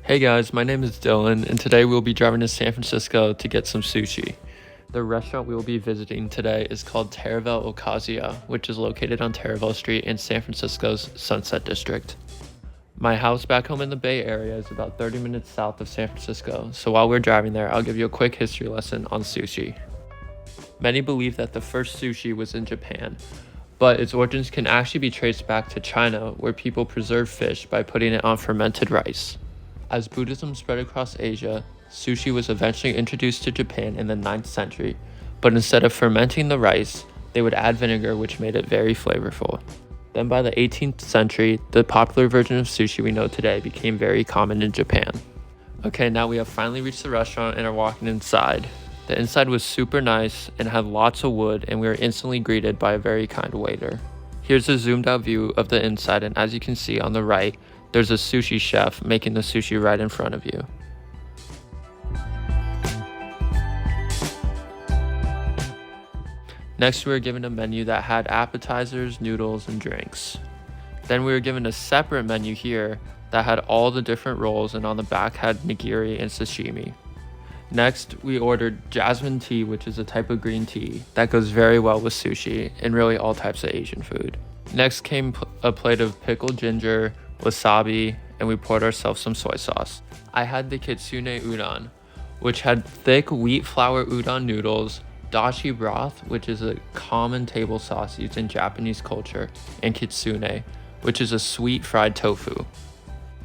Hey guys, my name is Dylan, and today we'll be driving to San Francisco to get some sushi. The restaurant we will be visiting today is called Taravel Ocasio, which is located on Taravel Street in San Francisco's Sunset District. My house back home in the Bay Area is about 30 minutes south of San Francisco, so while we're driving there, I'll give you a quick history lesson on sushi. Many believe that the first sushi was in Japan, but its origins can actually be traced back to China, where people preserved fish by putting it on fermented rice. As Buddhism spread across Asia, sushi was eventually introduced to Japan in the 9th century, but instead of fermenting the rice, they would add vinegar, which made it very flavorful. Then by the 18th century, the popular version of sushi we know today became very common in Japan. Okay, now we have finally reached the restaurant and are walking inside. The inside was super nice and had lots of wood, and we were instantly greeted by a very kind waiter. Here's a zoomed out view of the inside, and as you can see on the right, there's a sushi chef making the sushi right in front of you. Next, we were given a menu that had appetizers, noodles, and drinks. Then we were given a separate menu here that had all the different rolls, and on the back had nigiri and sashimi. Next, we ordered jasmine tea, which is a type of green tea that goes very well with sushi and really all types of Asian food. Next came a plate of pickled ginger, wasabi, and we poured ourselves some soy sauce. I had the kitsune udon, which had thick wheat flour udon noodles, dashi broth, which is a common table sauce used in Japanese culture, and kitsune, which is a sweet fried tofu.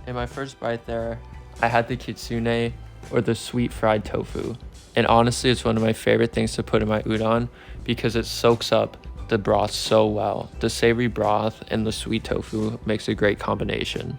In my first bite there, I had the kitsune, or the sweet fried tofu, and honestly it's one of my favorite things to put in my udon because it soaks up the broth so well. The savory broth and the sweet tofu makes a great combination.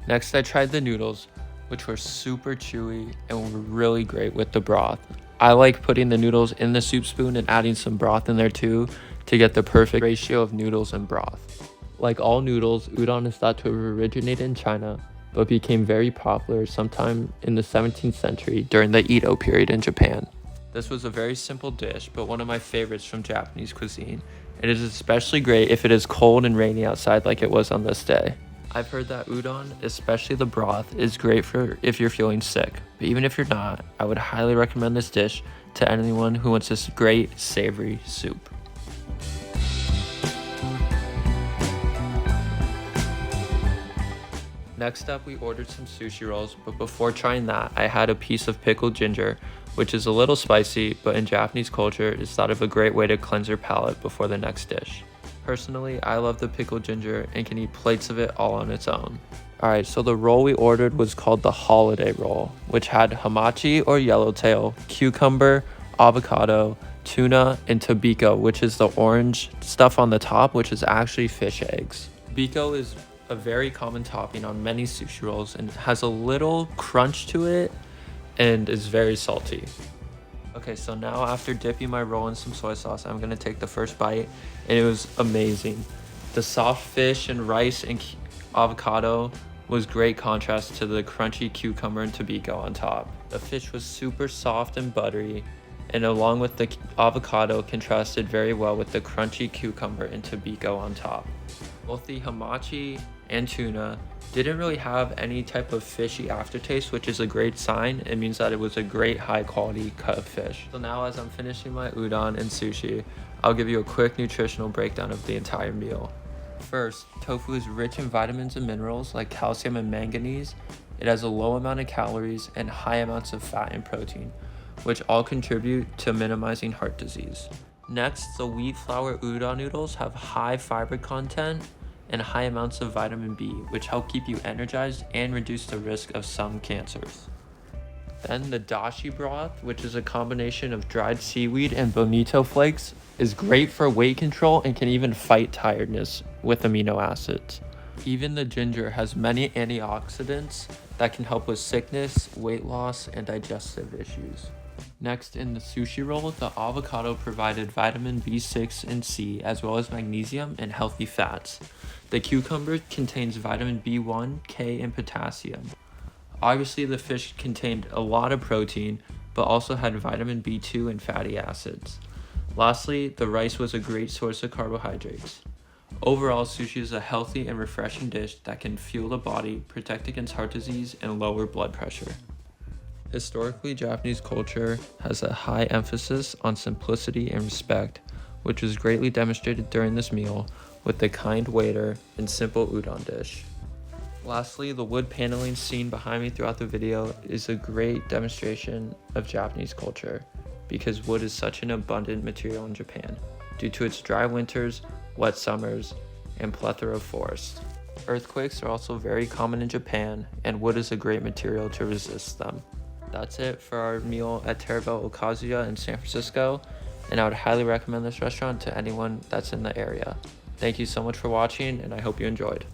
Next, I tried the noodles, which were super chewy and were really great with the broth. I like putting the noodles in the soup spoon and adding some broth in there too to get the perfect ratio of noodles and broth. Like all noodles, udon is thought to have originated in China, but became very popular sometime in the 17th century during the Edo period in Japan. This was a very simple dish, but one of my favorites from Japanese cuisine. It is especially great if it is cold and rainy outside like it was on this day. I've heard that udon, especially the broth, is great for if you're feeling sick. But even if you're not, I would highly recommend this dish to anyone who wants this great savory soup. Next up, we ordered some sushi rolls, but before trying that, I had a piece of pickled ginger, which is a little spicy, but in Japanese culture is thought of a great way to cleanse your palate before the next dish. Personally, I love the pickled ginger and can eat plates of it all on its own. Alright, so the roll we ordered was called the holiday roll, which had hamachi or yellowtail, cucumber, avocado, tuna, and tobiko, which is the orange stuff on the top, which is actually fish eggs. Tobiko is a very common topping on many sushi rolls and has a little crunch to it and is very salty. Okay, so now after dipping my roll in some soy sauce, I'm gonna take the first bite, and it was amazing. The soft fish and rice and avocado was great contrast to the crunchy cucumber and tobiko on top. The fish was super soft and buttery, and along with the avocado contrasted very well with the crunchy cucumber and tobiko on top. Both the hamachi and tuna didn't really have any type of fishy aftertaste, which is a great sign. It means that it was a great high quality cut of fish. So now as I'm finishing my udon and sushi, I'll give you a quick nutritional breakdown of the entire meal. First, tofu is rich in vitamins and minerals like calcium and manganese. It has a low amount of calories and high amounts of fat and protein, which all contribute to minimizing heart disease. Next, the wheat flour udon noodles have high fiber content and high amounts of vitamin B, which help keep you energized and reduce the risk of some cancers. Then the dashi broth, which is a combination of dried seaweed and bonito flakes, is great for weight control and can even fight tiredness with amino acids. Even the ginger has many antioxidants that can help with sickness, weight loss, and digestive issues. Next, in the sushi roll, the avocado provided vitamin B6 and C, as well as magnesium and healthy fats. The cucumber contains vitamin B1, K, and potassium. Obviously, the fish contained a lot of protein, but also had vitamin B2 and fatty acids. Lastly, the rice was a great source of carbohydrates. Overall, sushi is a healthy and refreshing dish that can fuel the body, protect against heart disease, and lower blood pressure. Historically, Japanese culture has a high emphasis on simplicity and respect, which was greatly demonstrated during this meal with the kind waiter and simple udon dish. Lastly, the wood paneling seen behind me throughout the video is a great demonstration of Japanese culture because wood is such an abundant material in Japan due to its dry winters, wet summers, and plethora of forests. Earthquakes are also very common in Japan, and wood is a great material to resist them. That's it for our meal at Terraville Okazuya in San Francisco, and I would highly recommend this restaurant to anyone that's in the area. Thank you so much for watching, and I hope you enjoyed.